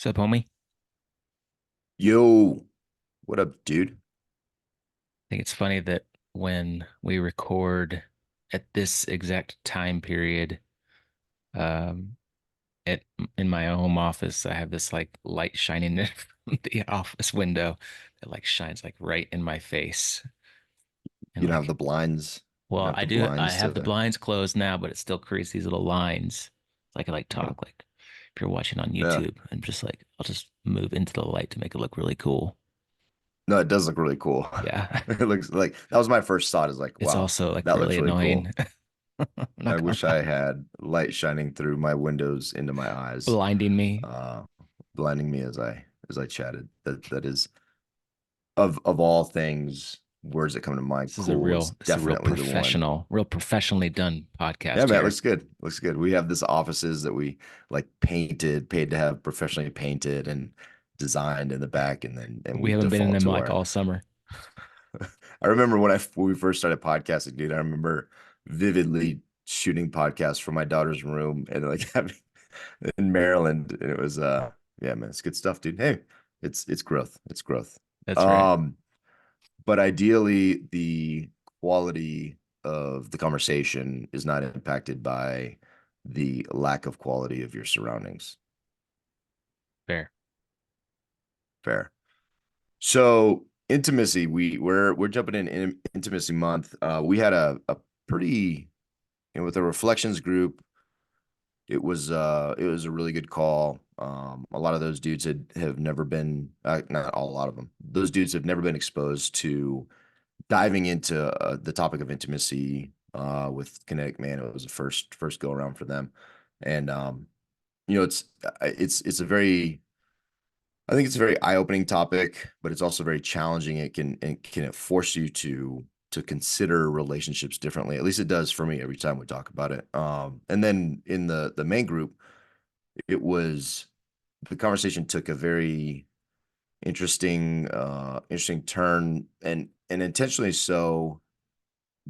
What's up, homie? I Yo, what up, dude? think it's funny that when we record at this exact time period, um, at in my home office, I have this like light shining in from the office window that like shines like right in my face. And You don't have like, the blinds. You well, don't have I the do, I blinds have the to. blinds closed now, but it still creates these little lines. So I can like uh talk like if you're watching on Yeah. YouTube and just like I'll just move into the light to make it look really cool. No, it does look really cool. Yeah. It looks like that was my first thought is like, It's wow, also like that looks really really annoying. cool. I'm not I gonna wish lie. I had light shining through my windows into my eyes, Blinding me. uh, blinding me as I chatted. That is of all things, words that come to mind, cool is This is a definitely the one. real professionally done Yeah, podcast man, it here. looks good. Looks good. We have this offices that we like painted, paid to have professionally painted and designed in the back, and We we haven't been in default them to like our. all summer. I remember when we first started podcasting, dude. I remember vividly shooting podcasts from my daughter's room and like having in Maryland, and it was yeah, man, it's good stuff, dude. Hey, it's growth. It's growth. That's right. Um, but ideally, the quality of the conversation is not impacted by the lack of quality of your surroundings. Fair. Fair. So intimacy, we're jumping in intimacy month. We had a pretty, with the reflections group, it was a really good call. A lot of those dudes have never been, not all, a lot of them. Those dudes have never been exposed to diving into the topic of intimacy with Kinetic Man. It was the first go around for them, and it's a very, I think it's a very eye-opening topic, but it's also very challenging. It can force you to consider relationships differently. At least it does for me every time we talk about it. And then in the main group, it was the conversation took a very interesting turn, and intentionally so,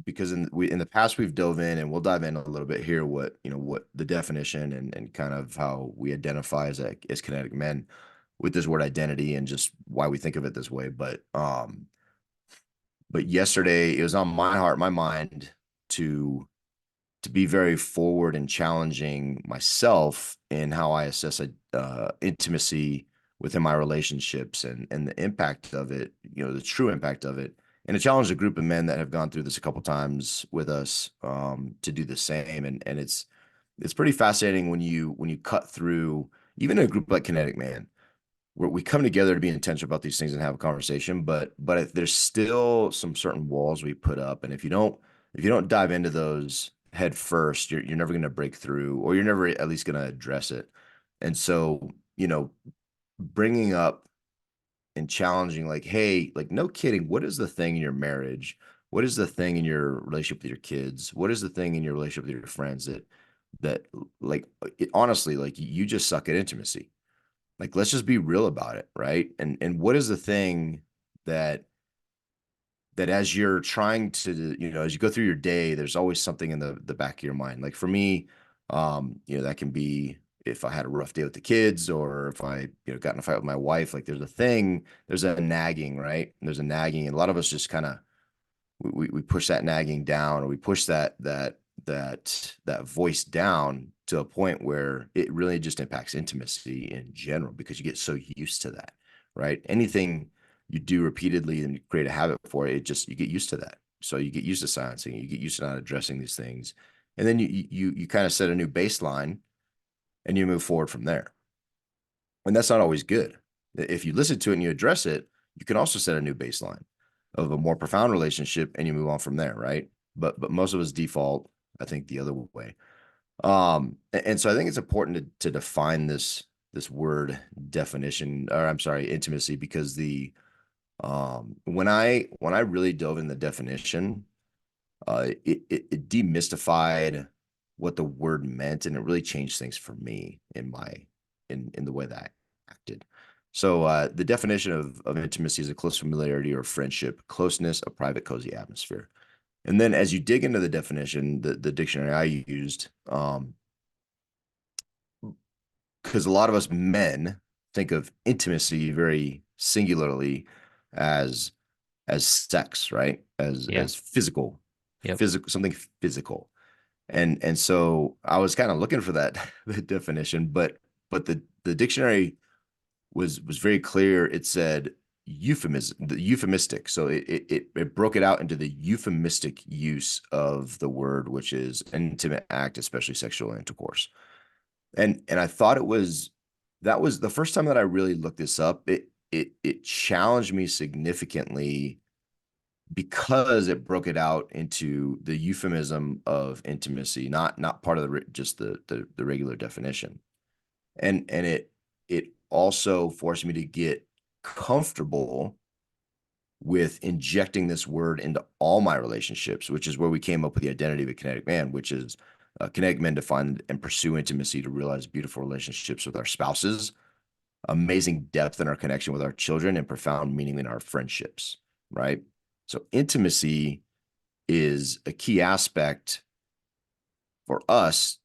because in the past we've dove in, and we'll dive in a little bit here, what the definition and kind of how we identify as kinetic men with this word identity and just why we think of it this way. But yesterday it was on my heart, my mind, to to be very forward and challenging myself in how I assess intimacy within my relationships, and the impact of it, the true impact of it, and to challenge a group of men that have gone through this a couple times with us, to do the same. And it's pretty fascinating when you cut through even a group like Kinetic Man, where we come together to be intentional about these things and have a conversation, but if there's still some certain walls we put up, and if you don't dive into those head first, you're never going to break through, or you're never at least going to address it. And so, bringing up and challenging, like, hey, like, no kidding, what is the thing in your marriage? What is the thing in your relationship with your kids? What is the thing in your relationship with your friends that like honestly, like, you just suck at intimacy? Like, let's just be real about it, right? And what is the thing that as you're trying to, as you go through your day, there's always something in the back of your mind. Like for me, that can be if I had a rough day with the kids, or if I, got in a fight with my wife. Like there's a nagging, right? There's a nagging, and a lot of us just kind of we push that nagging down, or we push that voice down to a point where it really just impacts intimacy in general, because you get so used to that, right? Anything you do repeatedly and you create a habit for it, you get used to that. So you get used to silencing, you get used to not addressing these things, and then you kind of set a new baseline and you move forward from there. And that's not always good. If you listen to it and you address it, you can also set a new baseline of a more profound relationship, and you move on from there, right? But most of us default, I think, the other way. And so I think it's important to define this word definition, or I'm sorry, intimacy, because the when I really dove in the definition, it demystified what the word meant, and it really changed things for me in the way that I acted. So the definition of intimacy is a close familiarity or friendship, closeness, a private, cozy atmosphere. And then as you dig into the definition, the dictionary I used, because a lot of us men think of intimacy very singularly as sex, right? Yeah. As physical, Yep. something physical. And so I was kind of looking for that the definition, but the dictionary was very clear. It said euphemism, the euphemistic. So it broke it out into the euphemistic use of the word, which is an intimate act, especially sexual intercourse. And I thought that was the first time that I really looked this up. It challenged me significantly because it broke it out into the euphemism of intimacy, not part of just the regular definition. And it also forced me to get comfortable with injecting this word into all my relationships, which is where we came up with the identity of a kinetic man, which is kinetic men define and pursue intimacy to realize beautiful relationships with our spouses, amazing depth in our connection with our children, and profound meaning in our friendships, right? So intimacy is a key aspect for us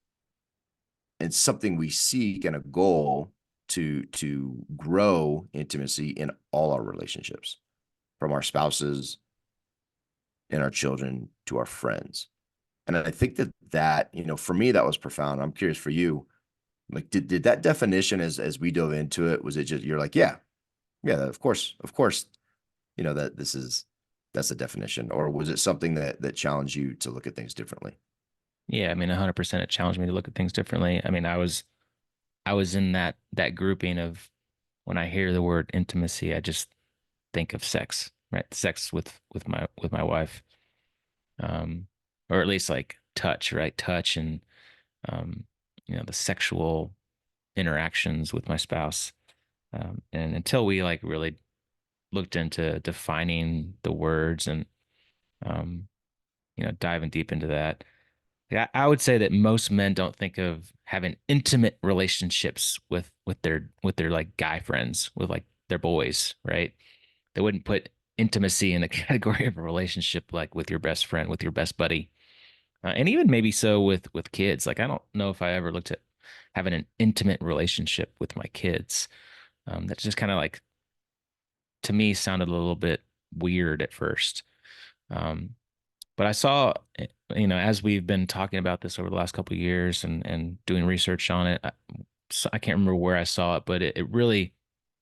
and something we seek and a goal to grow intimacy in all our relationships, from our spouses and our children to our friends. And I think that for me that was profound. I'm curious for you, like did that definition as we dove into it, was it just you're like, yeah, yeah, of course, that that's the definition, or was it something that challenged you to look at things differently? Yeah, I mean, 100% it challenged me to look at things differently. I mean, I was in that grouping of when I hear the word intimacy, I just think of sex, right? Sex with my wife. Um, or at least like touch, right? Touch and um, the sexual interactions with my spouse. And until we like really looked into defining the words and um, diving deep into that, yeah, I would say that most men don't think of having intimate relationships with their like guy friends, with like their boys, right? They wouldn't put intimacy in the category of a relationship like with your best friend, with your best buddy, and even maybe so with kids. Like I don't know if I ever looked at having an intimate relationship with my kids. That just kind of like to me sounded a little bit weird at first. Um, but I saw, as we've been talking about this over the last couple of years and doing research on it, I can't remember where I saw it, but it really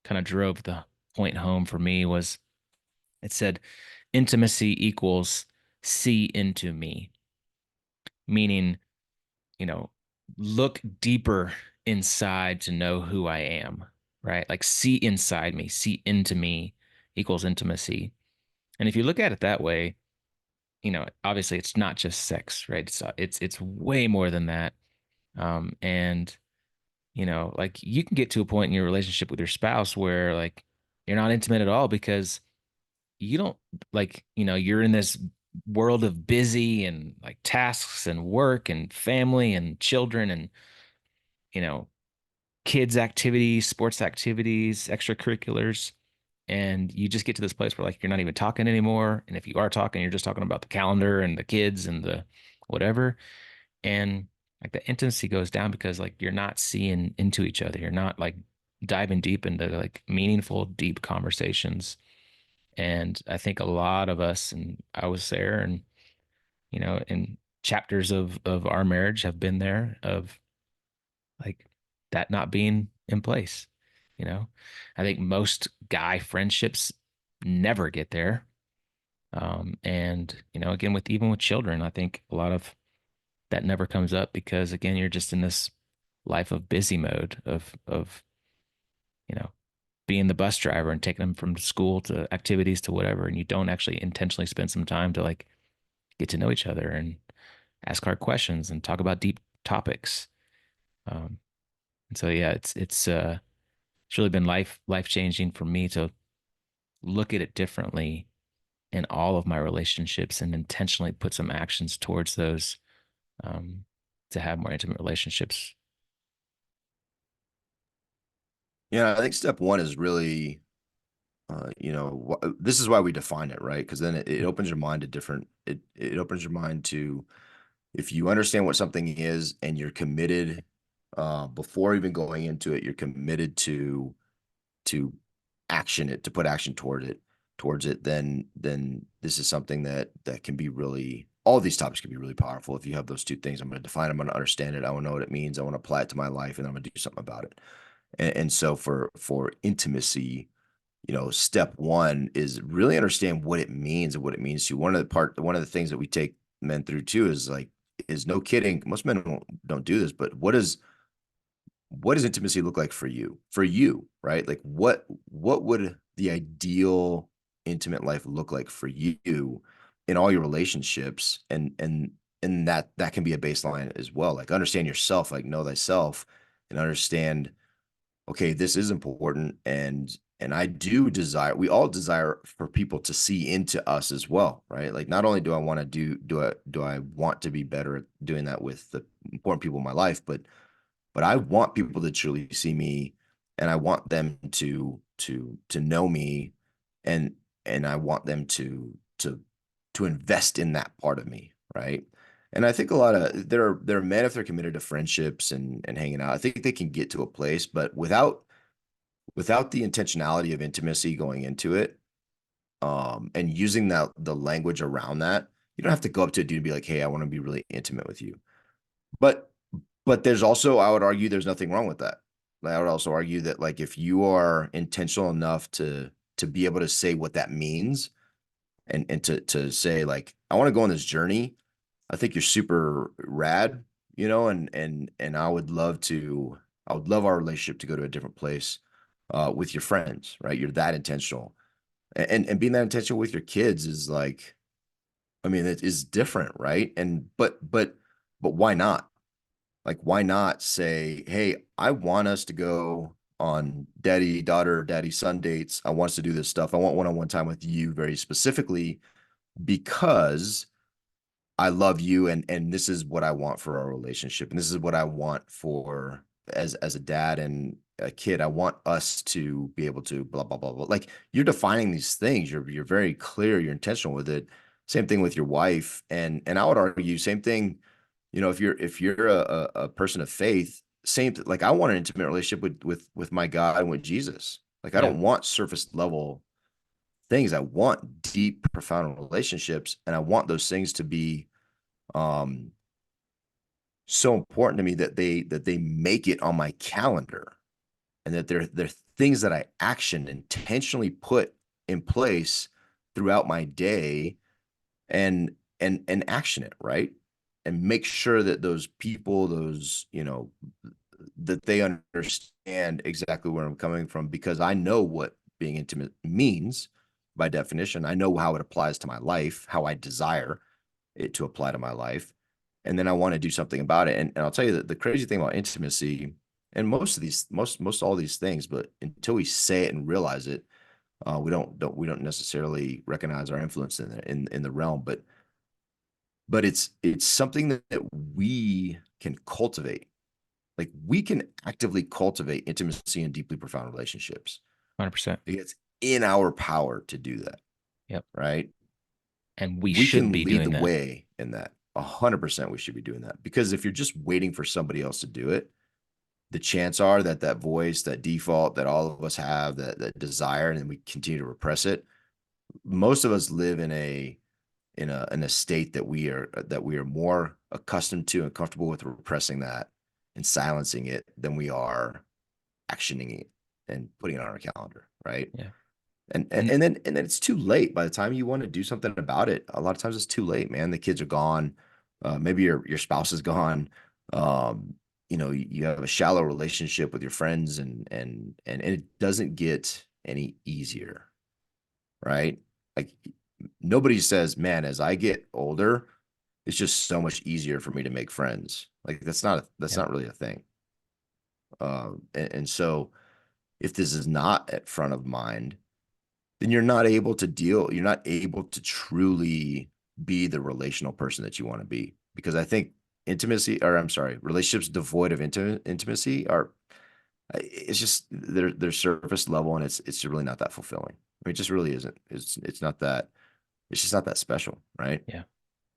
kind of drove the point home for me. Was it said intimacy equals see into me, meaning, you know, look deeper inside to know who I am, right? Like see inside me, see into me equals intimacy. And if you look at it that way, obviously it's not just sex, right? It's way more than that. And like you can get to a point in your relationship with your spouse where like you're not intimate at all because you don't like, you're in this world of busy and like tasks and work and family and children and, you know, kids activities, sports activities, extracurriculars. And you just get to this place where like you're not even talking anymore. And if you are talking, you're just talking about the calendar and the kids and the whatever. And like the intimacy goes down because like you're not seeing into each other. You're not like diving deep into like meaningful, deep conversations. And I think a lot of us, and I was there, and in chapters of our marriage have been there of like that not being in place. You know, I think most guy friendships never get there. And again, with even with children, I think a lot of that never comes up because again, you're just in this life of busy mode of you know being the bus driver and taking them from school to activities to whatever, and you don't actually intentionally spend some time to like get to know each other and ask hard questions and talk about deep topics. Um, and so yeah, it's really been life changing for me to look at it differently in all of my relationships and intentionally put some actions towards those, um, to have more intimate relationships. Yeah, I think step one is really, this is why we define it, right? Because then it opens your mind to it opens your mind to, if you understand what something is and you're committed, before even going into it, you're committed to to action it, to put action towards it, then this is something that can be really, all these topics can be really powerful if you have those two things. I'm going to define, I'm going to understand it, I want to know what it means, I want to apply it to my life, and I'm going to do something about it. And so for intimacy, step one is really understand what it means and what it means to you. One of the things that we take men through too is like, is no kidding. Most men don't do this, but what does intimacy look like for you? For you, right? Like what would the ideal intimate life look like for you in all your relationships? And that can be a baseline as well. Like understand yourself, like know thyself, and understand, okay, this is important, and I do desire, we all desire for people to see into us as well, right? Like not only do I want to do I want to be better at doing that with the important people in my life, but I want people to truly see me, and I want them to know me, and I want them to invest in that part of me, right? And I think a lot of there are men, if they're committed to friendships and hanging out, I think they can get to a place, but without the intentionality of intimacy going into it, and using the language around that, you don't have to go up to a dude and be like, "Hey, I want to be really intimate with you." But there's also, I would argue, there's nothing wrong with that. Like, I would also argue that like if you are intentional enough to be able to say what that means, and to say like, I want to go on this journey. I think you're super rad, and I would love our relationship to go to a different place with your friends, right? You're that intentional. And being that intentional with your kids is like, I mean, it is different, right? And but why not? Like, why not say, hey, I want us to go on daddy, daughter, daddy, son dates. I want us to do this stuff. I want one-on-one time with you very specifically because I love you, and this is what I want for our relationship. And this is what I want for as a dad and a kid. I want us to be able to blah blah blah blah. Like you're defining these things. You're very clear, you're intentional with it. Same thing with your wife. And I would argue, same thing, if you're a person of faith, same like I want an intimate relationship with my God and with Jesus. Like I Yeah. don't want surface level things. I want deep, profound relationships, and I want those things to be um so important to me that they make it on my calendar, and that they're things that I action intentionally put in place throughout my day, and action it, right? And make sure that those people, those, that they understand exactly where I'm coming from, because I know what being intimate means by definition. I know how it applies to my life, how I desire it to apply to my life. And then I want to do something about it. And I'll tell you that the crazy thing about intimacy, and most of these, most all these things, but until we say it and realize it, we don't necessarily recognize our influence in the realm. But it's something that we can cultivate. Like we can actively cultivate intimacy and deeply profound relationships. 100%. It's in our power to do that, Yep. right? And we We should can be lead the doing that. way in that. 100% we should be doing that, because if you're just waiting for somebody else to do it, the chance are that that voice, that default that all of us have, that desire, and then we continue to repress it. Most of us live in a state that we are more accustomed to and comfortable with repressing that and silencing it than we are actioning it and putting it on our calendar, right? Yeah. And And and then it's too late. By the time you want to do something about it, a lot of times it's too late, man. The kids are gone. Maybe your spouse is gone. Um, you have a shallow relationship with your friends, and it doesn't get any easier, right? Like nobody says, man, as I get older, it's just so much easier for me to make friends. Like that's yep. not really a thing. And so if this is not at front of mind, then you're not able to truly be the relational person that you want to be. Because I think relationships devoid of intimacy are, it's just they're surface level, and it's really not that fulfilling. I mean, it just really isn't. It's not that, it's just not that special, right? Yeah.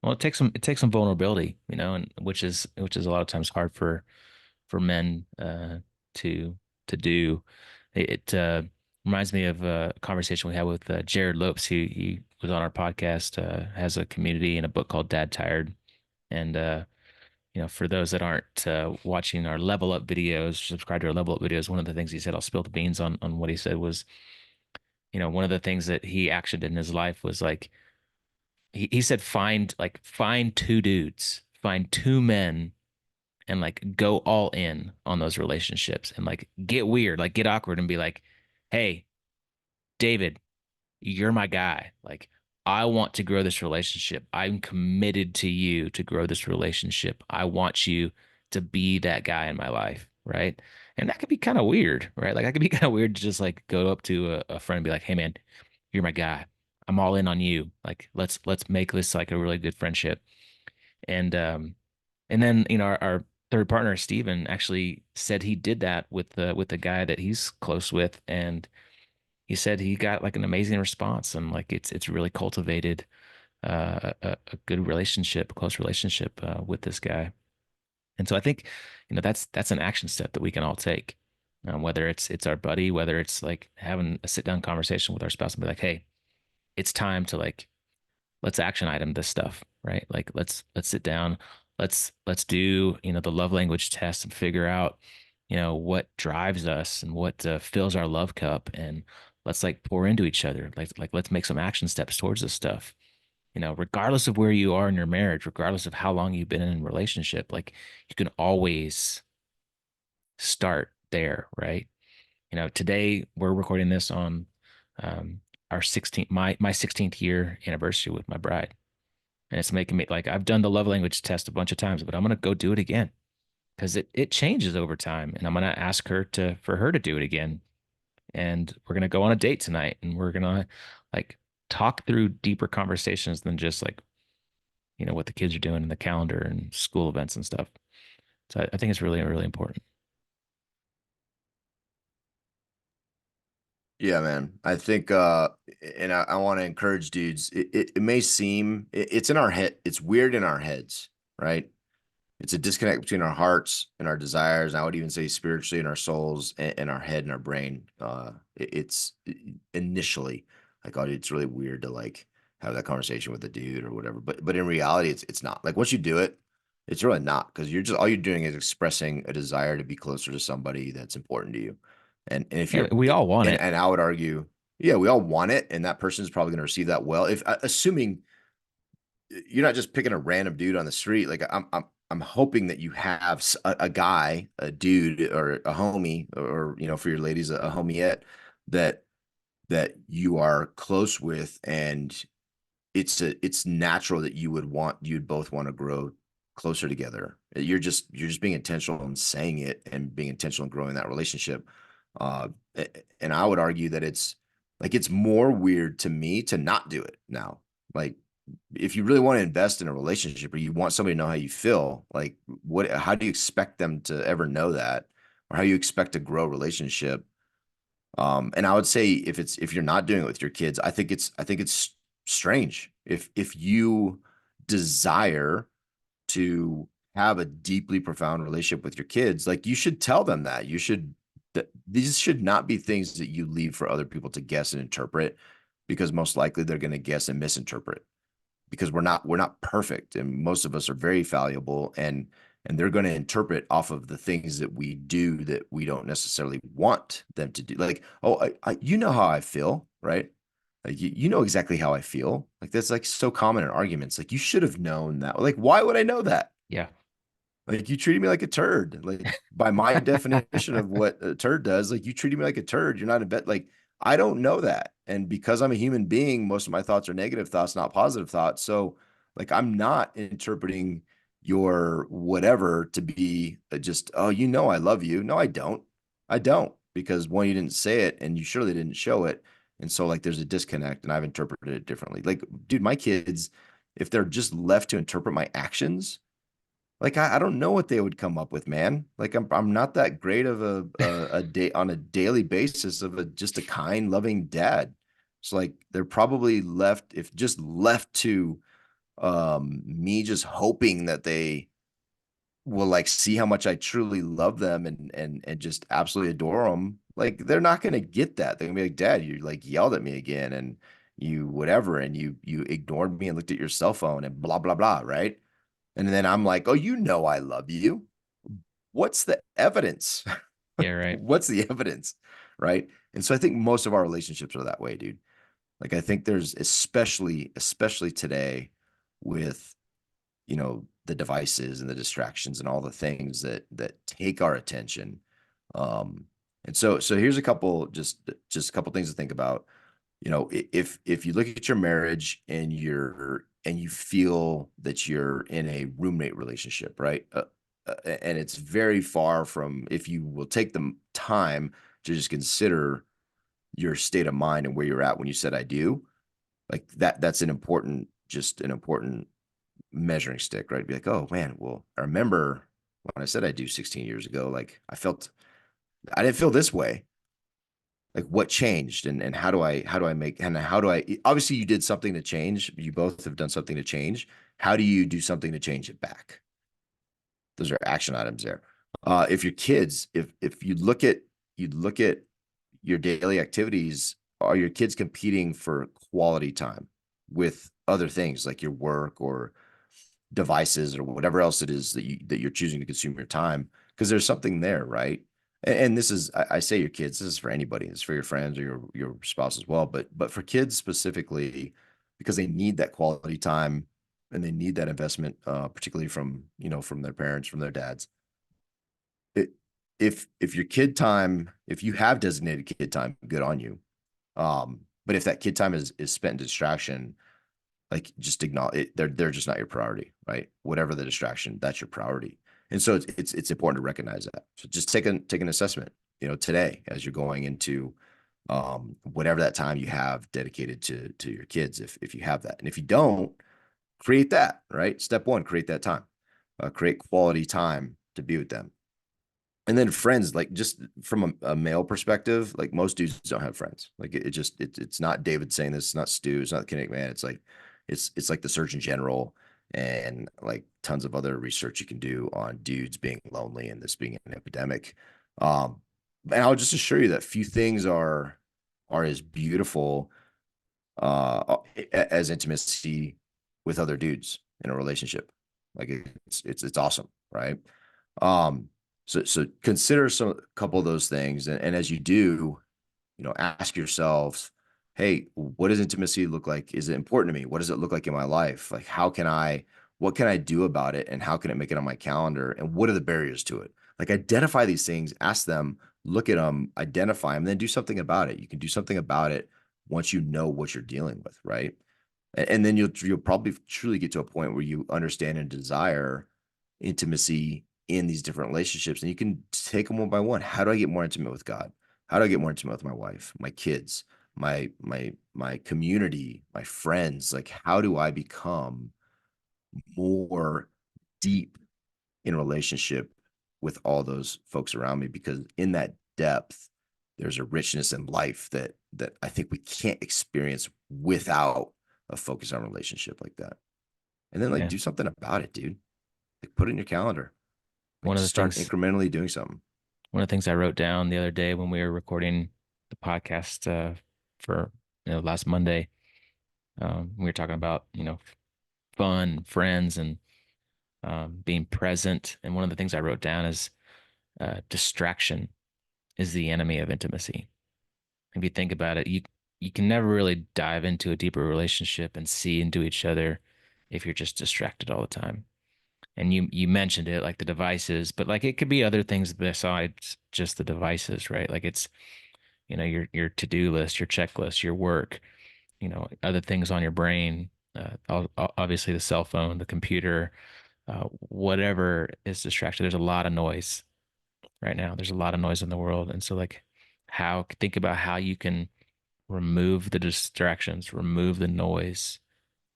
Well, it takes some vulnerability, and which is a lot of times hard for men to to do. It reminds me of a conversation we had with Jared Lopes. He was on our podcast, has a community and a book called Dad Tired. And for those that aren't watching our Level Up videos, subscribe to our Level Up videos. One of the things he said, I'll spill the beans on what he said was, one of the things that he actioned in his life was like he said find two dudes, find two men and like go all in on those relationships and like get weird, like get awkward and be like, hey, David, you're my guy. Like, I want to grow this relationship. I'm committed to you to grow this relationship. I want you to be that guy in my life. Right. And that could be kind of weird, right? Like, that could be kind of weird to just like go up to a friend and be like, hey, man, you're my guy. I'm all in on you. Like, let's make this like a really good friendship. And then, our third partner, Steven, actually said he did that with the guy that he's close with. And he said he got like an amazing response and like it's really cultivated a good relationship, a close relationship with this guy. And so I think, that's an action step that we can all take. Whether it's our buddy, whether it's like having a sit down conversation with our spouse and be like, hey, it's time to like let's action item this stuff, right? Like let's sit down, let's do, the love language test and figure out, what drives us and what fills our love cup, and let's like pour into each other. Like let's make some action steps towards this stuff. Regardless of where you are in your marriage, regardless of how long you've been in a relationship, like you can always start there, right? Today we're recording this on um, our 16th, my 16th year anniversary with my bride. And it's making me like I've done the love language test a bunch of times, but I'm gonna go do it again because it changes over time. And I'm gonna ask her to for her to do it again. And we're gonna go on a date tonight and we're gonna like talk through deeper conversations than just like, what the kids are doing in the calendar and school events and stuff. So I think it's really, really important. Yeah, man. I think and I want to encourage dudes. It may seem it's in our head, it's weird in our heads, right? It's a disconnect between our hearts and our desires. And I would even say spiritually in our souls and our head and our brain. It's initially like, oh, it's really weird to like have that conversation with a dude or whatever. But in reality, it's not. Like once you do it, it's really not because you're just all you're doing is expressing a desire to be closer to somebody that's important to you. And if Yeah, you're we all want it. and I would argue, yeah, we all want it, and that person is probably going to receive that well. If assuming you're not just picking a random dude on the street. Like I'm hoping that you have a guy, a dude, or a homie, or for your ladies, a homiette that you are close with, and it's natural that you'd both want to grow closer together. You're just being intentional and saying it and being intentional in growing that relationship. Uh, and I would argue that it's more weird to me to not do it now. Like if you really want to invest in a relationship or you want somebody to know how you feel, like how do you expect them to ever know that? Or how you expect to grow a relationship? And I would say if you're not doing it with your kids, I think it's strange. If you desire to have a deeply profound relationship with your kids, like you should tell them that. That these should not be things that you leave for other people to guess and interpret, because most likely they're going to guess and misinterpret, because we're not perfect, and most of us are very fallible, and they're going to interpret off of the things that we do that we don't necessarily want them to do. Like, oh, you know how I feel, right? Like you know exactly how I feel. Like that's like so common in arguments. Like you should have known that. Like why would I know that? Yeah. Like you treated me like a turd. Like by my definition of what a turd does, like you treated me like a turd. You're not in bed. Like I don't know that. And because I'm a human being, most of my thoughts are negative thoughts, not positive thoughts. So like I'm not interpreting your whatever to be just, oh, I love you. No, I don't. I don't. Because one, you didn't say it and you surely didn't show it. And so like there's a disconnect and I've interpreted it differently. Like, dude, my kids, if they're just left to interpret my actions, like I don't know what they would come up with, man. Like I'm not that great of a day on a daily basis of just a kind, loving dad. It's like they're probably left if just left to me just hoping that they will like see how much I truly love them and just absolutely adore them. Like they're not going to get that. They're going to be like, Dad, you like yelled at me again and you whatever and you ignored me and looked at your cell phone and blah blah blah, right? And then I'm like, "Oh, you know I love you. What's the evidence?" Yeah, right. What's the evidence? Right? And so I think most of our relationships are that way, dude. Like I think there's especially today with the devices and the distractions and all the things that take our attention. um and so here's a couple just a couple things to think about. If you look at your marriage and you feel that you're in a roommate relationship, right? And it's very far from, if you will take the time to just consider your state of mind and where you're at when you said I do, like that's an important measuring stick, right? Be like, oh man, well, I remember when I said I do 16 years ago, like I didn't feel this way. Like what changed and how do I make and how do I obviously you did something to change. You both have done something to change. How do you do something to change it back? Those are action items there. If your kids, if you look at your daily activities, are your kids competing for quality time with other things like your work or devices or whatever else it is that you're choosing to consume your time? Because there's something there, right? And this is, I say your kids, this is for anybody. It's for your friends or your spouse as well, but for kids specifically, because they need that quality time and they need that investment, particularly from from their parents, from their dads. It, if your kid time, if you have designated kid time, good on you. But if that kid time is spent in distraction, like just acknowledge it, they're just not your priority, right? Whatever the distraction, that's your priority. And so it's important to recognize that. So just take an assessment, today as you're going into whatever that time you have dedicated to your kids, if you have that. And if you don't, create that, right? Step one, create that time. Create quality time to be with them. And then friends, like just from a male perspective, like most dudes don't have friends. Like it's not David saying this, it's not Stu, it's not the Kinetic Man. It's like it's like the Surgeon General and like tons of other research you can do on dudes being lonely and this being an epidemic. And I'll just assure you that few things are as beautiful as intimacy with other dudes in a relationship. Like it's awesome, right? Um, so consider a couple of those things, and as you do, ask yourselves, hey, what does intimacy look like? Is it important to me? What does it look like in my life? Like, what can I do about it, and how can it make it on my calendar? And what are the barriers to it? Like, identify these things, ask them, look at them, identify them, and then do something about it. You can do something about it once you know what you're dealing with, right? And then you'll probably truly get to a point where you understand and desire intimacy in these different relationships, and you can take them one by one. How do I get more intimate with God? How do I get more intimate with my wife, my kids, my community, my friends? Like, how do I become more deep in relationship with all those folks around me? Because in that depth, there's a richness in life that I think we can't experience without a focus on relationship like that. And then like Yeah. do something about it, dude. Like put it in your calendar. Like One of the just start things incrementally doing something. one of the things I wrote down the other day when we were recording the podcast for last Monday, we were talking about fun, friends, and being present. And one of the things I wrote down is distraction is the enemy of intimacy. If you think about it, you can never really dive into a deeper relationship and see into each other if you're just distracted all the time. And you mentioned it, like the devices, but like it could be other things besides just the devices, right? Like it's your to-do list, your checklist, your work, other things on your brain, obviously the cell phone, the computer, whatever is distracted. There's a lot of noise right now. There's a lot of noise in the world, and so like how think about how you can remove the distractions, remove the noise,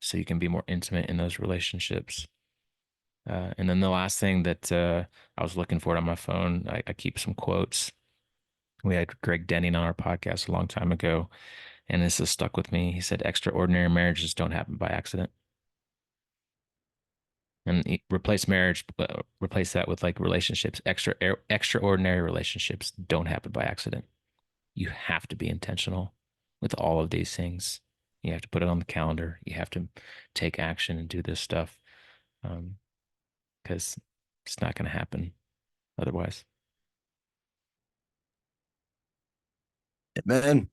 so you can be more intimate in those relationships. And then the last thing that I was looking for it on my phone, I keep some quotes. We had Greg Denning on our podcast a long time ago, and this has stuck with me. He said, "Extraordinary marriages don't happen by accident." And replace marriage, replace that with like relationships. Extraordinary relationships don't happen by accident. you have to be intentional with all of these things. You have to put it on the calendar. You have to take action and do this stuff, because it's not going to happen otherwise. Amen.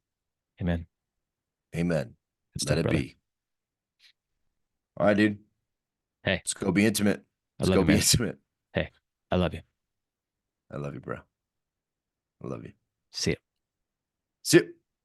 Amen. Amen. Good Let stuff, it brother. be. All right, dude. Hey, Let's go be intimate. I Let's love go you, be man. intimate. Hey, I love you. I love you, bro. I love you. See ya. See you.